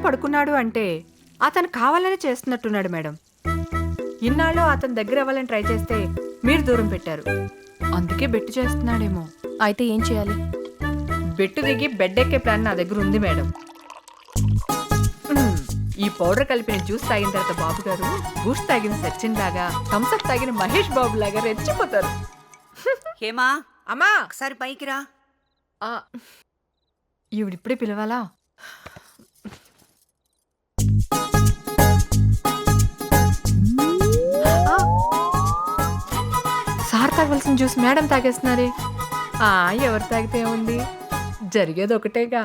పడుకున్నాడు అంటే అతను కావాలని చేస్తున్నట్టున్నాడు మేడం. ఇన్నాళ్ళు అతని దగ్గర అవ్వాలని ట్రై చేస్తే మీరు దూరం పెట్టారు. అందుకే బెట్టు చేస్తున్నాడేమో. అయితే ఏం చేయాలి? బెట్టు దిగి బెడ్ ఎక్కే ప్లాన్ నా దగ్గర ఉంది మేడం. ఈ పౌడర్ కలిపిన జ్యూస్ తాగిన తర్వాత బాబు గారు బూస్ట్ తాగిన సచిన్ లాగా, థమ్స్అప్ తాగిన మహేష్ బాబు లాగా రెచ్చిపోతారు. హేమా, అమ్మా ఒకసారి పైకి రా. ఈవిడిప్పుడే పిలవాలా? సార్ తాగవలసిన జ్యూస్ మేడం తాగేస్తున్నారే. ఎవరు తాగితే ఉంది, జరిగేది ఒకటేగా.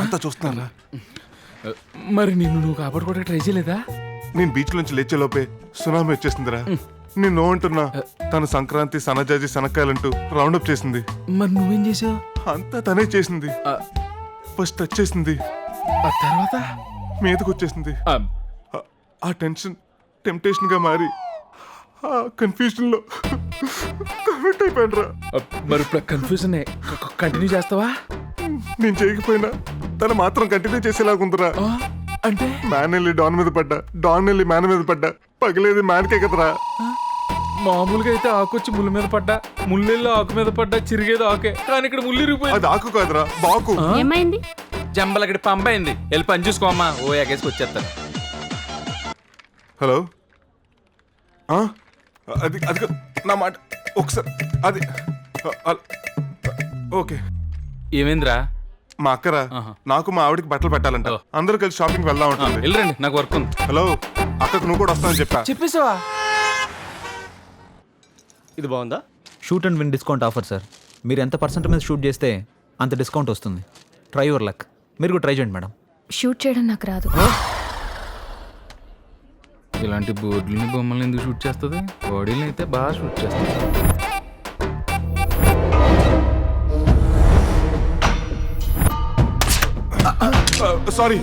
అంతా చూస్తున్నారా? మరి నువ్వు కాపాడుకోవడానికి ట్రై చేయలేదా? నేను బీచ్ నుంచి లేచేలోపే సునామీ వచ్చేసిందిరా. నేను అంటున్నా, తను సంక్రాంతి సన్నజాజి శనక్కాయలంటూ రౌండప్ చేసింది. మరి నువ్వేం చేసావు? అంతా తనే చేసింది. ఫస్ట్ టచ్ చేసింది, ఆ తర్వాత మీదకి వచ్చేసింది. ఆ టెన్షన్ టెంప్టేషన్ గా మారి ఆ కన్ఫ్యూజన్ లో కమిట్ అయిపోయాను రా. మరి ఇప్పుడు కన్ఫ్యూజన్ కంటిన్యూ చేస్తావా? నేను చేయకపోయినా తను మాత్రం కంటిన్యూ చేసేలాగుందిరా. అంటే మ్యాన్ వెళ్ళి డాన్ మీద పడ్డా, డాన్ వెళ్ళి మ్యాన్ మీద పడ్డా, పగిలేది మ్యాన్కే కదరా. మామూలుగా అయితే ఆకొచ్చి ముళ్ళు మీద పడ్డా, ముళ్ళెళ్ళి ఆకు మీద పడ్డా, చిరిగేది ఆకే. కానీ ఇక్కడ ముళ్ళు ఇరిగిపోయింది. అది ఆకు కాదురా, బాకు. ఏమైంది? జంబలకి పంపైంది. వెళ్ళి పని చూసుకోమ్మా. ఓ ఎగేసుకు వచ్చేస్తాను. హలో, అది అది నా మాట ఒకసారి. అది ఓకే. ఏమైందిరా? మా అక్కరా నాకు మా ఆవిడకి బట్టలు పెట్టాలంట. అందరూ కలిసి షాపింగ్ వెళ్దాం ఉంటుంది. వెళ్ళండి, నాకు వర్క్ ఉంది. హలో, అక్కకు నువ్వు కూడా వస్తానని చెప్పేసావా? ఇది బాగుందా? Shoot and win discount offer sir. మీరు ఎంత పర్సెంట్ మీద షూట్ చేస్తే అంత డిస్కౌంట్ వస్తుంది. Try your luck. మీరు కూడా ట్రై చేయండి మేడం. షూట్ చేయడం నాకు రాదు. ఇలాంటి బోర్డులని బొమ్మలు ఎందుకు షూట్ చేస్తుంది? బాడీని అయితే బాగా షూట్ చేస్తుంది. సారీ.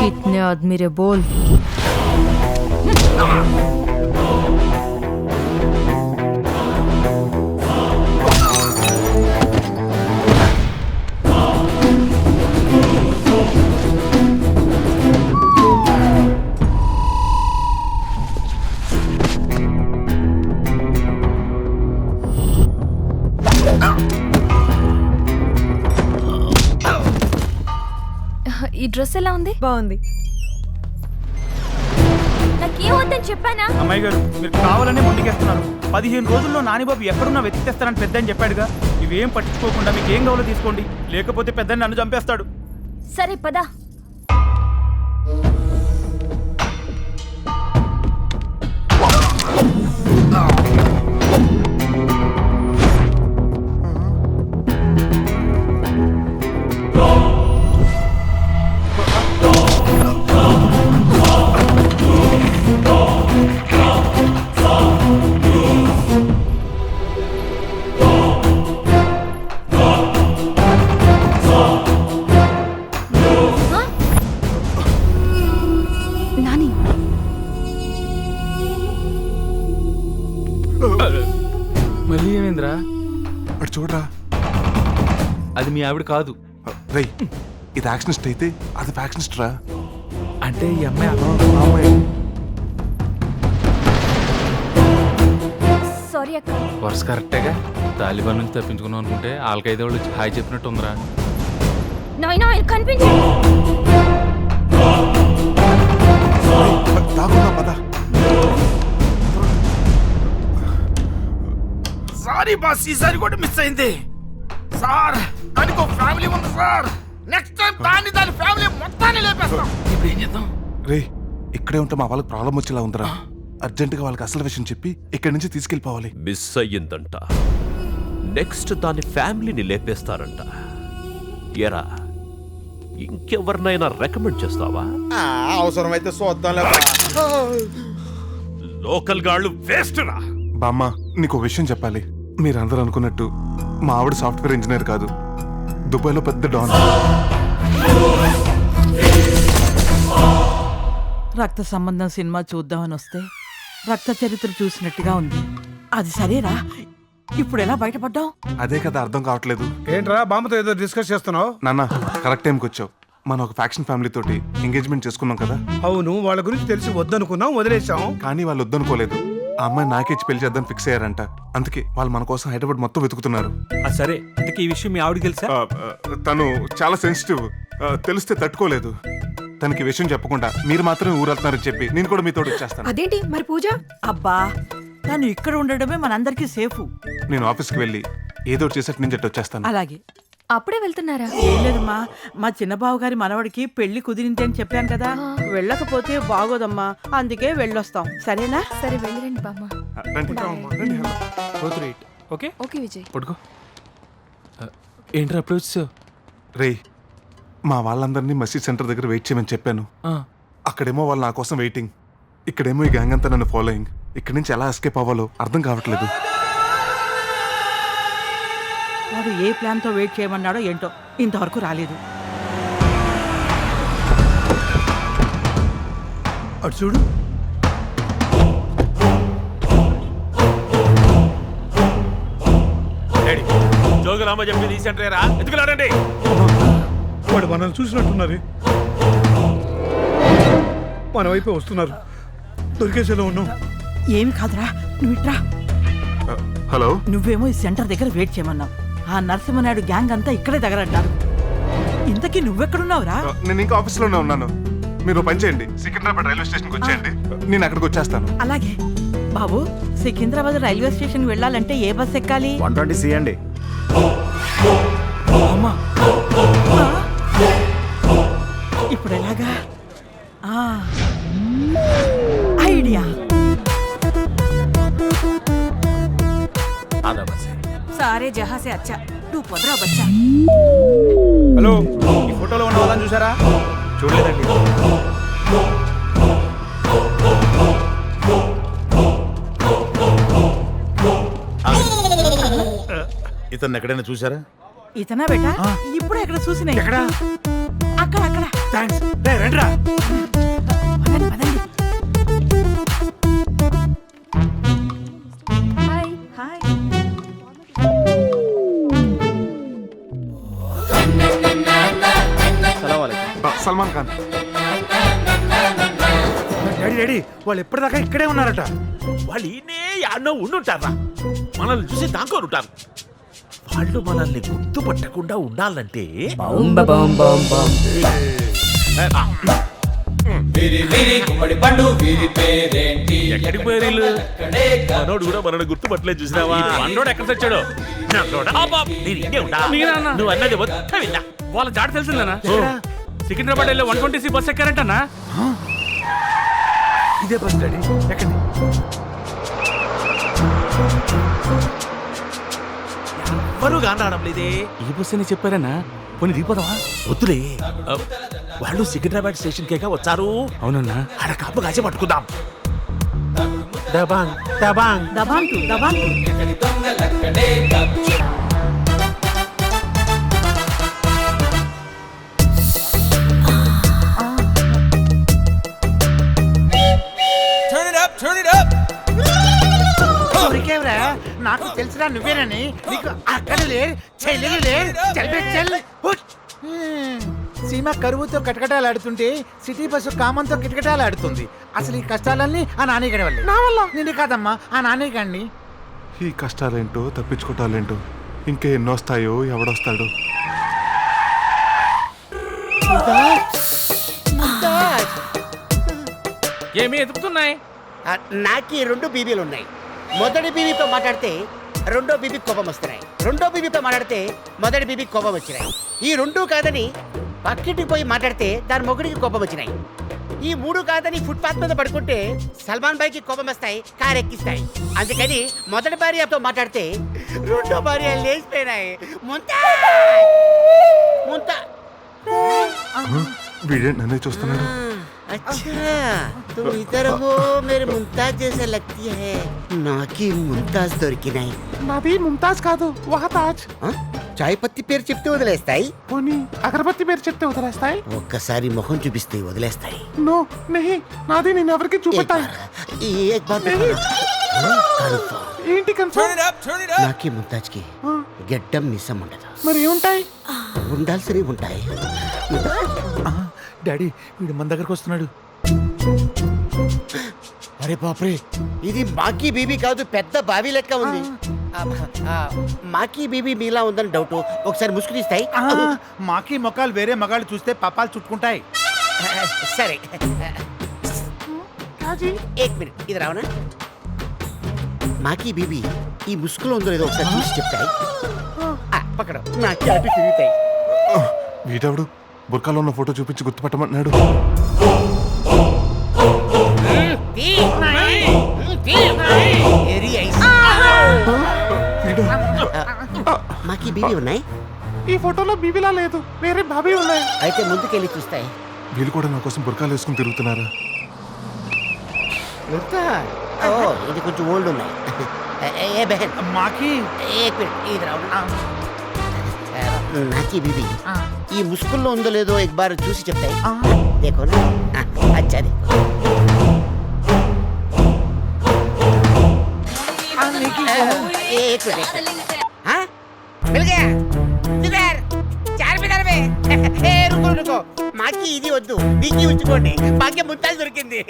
कितने आदमी रे बोल? ఈ డ్రెస్ ఎలా ఉంది? బాగుంది. నాకేమొద్దని చెప్పానా? అమ్మాయి గారు, మీరు కావాలనే ముందుకేస్తున్నారు. 15 రోజుల్లో నానిబాబు ఎక్కడున్నా వెతికిస్తానని పెద్దని చెప్పాడుగా. ఇవేం పట్టించుకోకుండా మీకు ఏం కావాలో తీసుకోండి, లేకపోతే పెద్దని నన్ను చంపేస్తాడు. సరే పదా. మళ్ళీ ఏమైందిరా? అటు చూడరా. అది మీ ఆవిడ కాదు. రై, ఇది యాక్షనిస్ట్ అయితే అది ఫ్యాక్షనిస్ట్ రా. అంటే ఈ అమ్మాయి సారీ అక్క. వరుస కరెక్టేగా. తాలిబాన్ నుంచి తప్పించుకున్నాం అనుకుంటే ఆల్కైదా వాళ్ళు వచ్చి హాయ్ చెప్పినట్టు ఉందిరా. నాయనా ఆయన కనిపించండి. దాకున్నా పద. సారీ బాస్, ఈసారి కూడా మిస్ అయింది సార్. దానికి ఒక ఫ్యామిలీ ఉంది సార్. నెక్స్ట్ టైం దాని ఫ్యామిలీ మొత్తాన్ని లేపేస్తాం. ఇప్పుడు ఏం చేద్దాం? రే, ఇక్కడే ఉంటే మా వాళ్ళకి ప్రాబ్లం వచ్చేలా ఉందిరా. అర్జెంటుగా వాళ్ళకి అసలు విషయం చెప్పి ఇక్కడి నుంచి తీసుకెళ్ళిపోవాలి. మిస్ అయ్యిందంట. నెక్స్ట్ దాని ఫ్యామిలీని లేపేస్తారంట. ఎరా, ఇంకెవరినైనా రికమెండ్ చేస్తావా? అవసరమైతే చూద్దాం. లోకల్ గాళ్ళు వేస్ట్ రా. బామ్మ, నీకు ఒక విషయం చెప్పాలి. మీరందరూ అనుకున్నట్టు మా ఆవిడ సాఫ్ట్వేర్ ఇంజనీర్ కాదు, దుబాయ్లో పెద్ద డాన్. రక్త సంబంధం సినిమా చూద్దామని వస్తే రక్త చరిత్ర చూసినట్టుగా ఉంది. అది సరేరా, ఇప్పుడు ఎలా బయటపడ్డాం? అదే కదా అర్థం కావట్లేదు. ఏంట్రా బామ్మతో ఏదో డిస్కస్ చేస్తున్నావు? నాన్న, కరెక్ట్ టైంకి వచ్చావు. మనం ఒక ఫ్యాక్షన్ ఫ్యామిలీ తోటి ఎంగేజ్మెంట్ చేసుకున్నాం కదా. అవును, వాళ్ళ గురించి తెలిసి వద్దనుకున్నాం, వదిలేసాం. కానీ వాళ్ళు వద్దనుకోలేదు. ఆ అమ్మాయి నాకేచ్చి పెళ్లి చేద్దాం ఫిక్స్ అయ్యారంట. అందుకే వాళ్ళు మన కోసం హైదరాబాద్ మొత్తం వెతుకుతున్నారు. సరే, ఇంతకీ ఈ విషయం మీ ఆవిడకి తెలుసా? తను చాలా సెన్సిటివ్. తెలిస్తే తట్టుకోలేదు. తనకి విషయం చెప్పకుండా మీరు మాత్రమే ఊరెళ్తున్నారని చెప్పి నేను కూడా మీతో వచ్చేస్తాను. అదేంటి మరి పూజ? అబ్బా, తను ఇక్కడ ఉండడమే మనందరికీ సేఫ్. నేను ఆఫీస్కి వెళ్ళి ఏదో చేసేట్టు నేను జట్టు వచ్చేస్తాను. అలాగే. అప్పుడే వెళ్తున్నారా? ఏం లేదమ్మా, మా చిన్నబావు గారి మనవడికి పెళ్లి కుదిరింది అని చెప్పాను కదా. వెళ్ళకపోతే బాగోదమ్మా, అందుకే వెళ్ళొస్తాం. సరేనా? సరే వెళ్ళిరండి బామ్మ. రండి. రండి, హలో. Okay okay Vijay. పడుకో. ఏంట్రా అప్పుడు వచ్చావు? రే, మా వాళ్ళందరినీ మసీద్ సెంటర్ దగ్గర వెయిట్ చేయమని చెప్పాను. అక్కడేమో వాళ్ళు నా కోసం వెయిటింగ్, ఇక్కడేమో ఈ గ్యాంగ్ అంతా నన్ను ఫాలోయింగ్. ఇక్కడి నుంచి ఎలా ఎస్కేప్ అవ్వాలో అర్థం కావట్లేదు. వాడు ఏ ప్లాన్ తో వెయిట్ చేయమన్నాడో ఏంటో ఇంతవరకు రాలేదు. అటు చూడు. జోగురామ చెప్పి ఈ సెంటరేరా, ఎత్తుకులాడండి. వాడు మనల్ని చూసినట్టున్నారు, మన వైపే వస్తున్నారు. దొరికేసేలో ఉన్నాం. ఏమి కాదురా, నువ్వు ఇట్రా. హలో. నువ్వేమో ఈ సెంటర్ దగ్గర వెయిట్ చేయమన్నావు. ఆ నరసింహనాయుడు గ్యాంగ్ అంతా ఇక్కడే దగ్గరంటారు. ఇంతకీ నువ్వెక్కడున్నావురా? నేను ఇంకా ఆఫీస్లోనే ఉన్నాను. మీరు పని చేయండి, సికింద్రాబాద్ రైల్వే స్టేషన్కి వచ్చేయండి, నేను అక్కడికి వచ్చేస్తాను. అలాగే బాబు. సికింద్రాబాద్ రైల్వే స్టేషన్ వెళ్ళాలంటే ఏ బస్ ఎక్కాలి? 120C అండి. ఇప్పుడు ఎలాగా? ఐడియా. సారే జహాసే అచ్చా, నువ్వు పొదరా బచ్చా. హలో, ఈ ఫోటోలో ఉన్న వాళ్ళని చూసారా? చూడలేదండి. ఇతన్ని ఎక్కడైనా చూసారా? ఇతనా బేటా? ఇప్పుడు ఎక్కడ చూసినా? ఎక్కడ? అక్కడ అక్కడ. థ్యాంక్స్. రండిరా. పదండి పదండి. Hi. Hi. Salman Khan. Daddy, వాళ్ళు ఎప్పటిదాకా ఇక్కడే ఉన్నారట. వాళ్ళు ఈయనే యాడనో ఉండుంటారా, మనల్ని చూసి దాంకోనుంటారు. వాళ్ళు మనల్ని గుర్తుపట్టకుండా ఉండాలంటే ఎక్కడికి పోయారు వీళ్ళు? మనోడు కూడా మనల్ని గుర్తుపట్టలేదు, చూసినావా? మనోడు ఎక్కడ తెచ్చాడు? నువ్వు అన్నది మొత్తం విన్నా. వాళ్ళ జాడ తెలిసిందనా? సికింద్రాబాద్ వెళ్ళే 120C బస్ ఎక్కారంటనా? ఇదే బస్ డాడీ, ఎక్కండి. ఎవరు కానడం లేదే. ఈ బస్ అని చెప్పారనా? పోనీ దిగిపోదామా? వద్దులే, వాళ్ళు సికింద్రాబాద్ స్టేషన్ కేగా వచ్చారు. అవునన్నా. ఆడ కాపు కాసి పట్టుకుందాం. Dabangg Dabangg దబాంటు దబాంటు. Turn it up, turn it up. దొరికేవరా నాకు తెలుసురా నువ్వేనని నీకు అక్కడ లేరు చెల్లెలు లేరు చెల్లి సీమ కరువుతో కటకటాలాడుతుంటే సిటీ బస్సు కామంతో కిటకటాలాడుతుంది. అసలు ఈ కష్టాలన్నీ ఆ నాన్నగడి వల్లే. నా వల్ల నిన్ను కాదమ్మా, ఆ నాన్నగడిని. ఈ కష్టాలేంటో తప్పించుకోవటాలేంటో ఇంకా ఎన్నో వస్తాయో ఎవడొస్తాడో. ఏమి ఎదుగుతున్నాయి? నాకు ఈ 2 బీబీలు ఉన్నాయి. మొదటి బీబీతో మాట్లాడితే రెండో బీబీ కోపం వస్తున్నాయి. రెండో బీబీతో మాట్లాడితే మొదటి బీబీ కోపం వచ్చినాయి. ఈ 2 కాదని పక్కింటికి పోయి మాట్లాడితే దాని మొగుడికి కోపం వచ్చినాయి. ఈ 3 కాదని ఫుట్పాత్ మీద పడుకుంటే సల్మాన్ భాయ్కి కోపం వస్తాయి, కారు ఎక్కిస్తాయి. అందుకని మొదటి భార్యతో మాట్లాడితే రెండో భార్య లేచిపోయినాయి. వీడే నన్నే చూస్తున్నాడు. अच्छा तुम इधर हो मेरे मुमताज जैसे लगती है. నాకి ముంతాజ్ దొరికినాయి. నాది ముంతాజ్ కాదు, వహతాజ్. చాయ్ పత్తి పేరు చెప్తే వదిలేస్తాయి, పోనీ అగరబత్తి పేరు చెప్తే వదిలేస్తాయి. ఒక్కసారి మొహం చూపిస్తే వదిలేస్తాయి. నో నెహి, నాది నేను ఎవరికి చూపెట్టాయి. एक बात बताओ, ఏంటి కన్ఫర్మ్? నాకి ముంతాజ్ కి గెడ్డం మిసం ఉండదు. మరి ఏముంటాయి? ఉండాల్సినవి ఉంటాయి. డాడీ వీడు మన దగ్గరకు వస్తున్నాడు. అరే బాప్రే, ఇది మాకీ బీబీ కాదు, పెద్ద బావి లెక్క ఉంది. మాకీ బీబీ మీలా ఉందని డౌట్. ఒకసారి ముసుగునిస్తాయి. మాకి మొక్కలు వేరే మగాళ్ళు చూస్తే పాపాలు చుట్టుకుంటాయి. సరే ఏక్ మినిట్, ఇది రావనా? మాకీ బీబీ ఈ ముసుగులో ఉందో లేదో ఒకసారి చూసి చెప్తాయి. పక్కన నా క్యాపి తిరుగుతాయి. వీడెవడు బుర్కాలో ఉన్న ఫోటో చూపించి గుర్తుపట్టమన్నాడు. మాకీ బీబీ ఉన్నాయి. ఈ ఫోటోలో బీబీలా లేదు, వేరే బాబీ ఉన్నాయి. అయితే ముందుకెళ్ళి చూస్తాయి. వీళ్ళు కూడా నా కోసం బుర్కాలు వేసుకుని తిరుగుతున్నారా? ఓ ఇది కొంచెం ఓల్డ్ ఉన్నాయి. ఏ బహన్ మాకి ఏక్ మినిట్, ఇది రావనా? నాకి బీబీ ఈ ముసుగుల్లో ఉందో లేదో ఎక్ బార్ చూసి చెప్తాయి. देखो ना, अच्छा देखो. एक मिनट, हाँ मिल गया. किधर? 4 मीटर में. रुको रुको, మాకి ఇది వద్దు, మీకు ఉంచుకోండి. మాకే ముత్తాలు దొరికింది.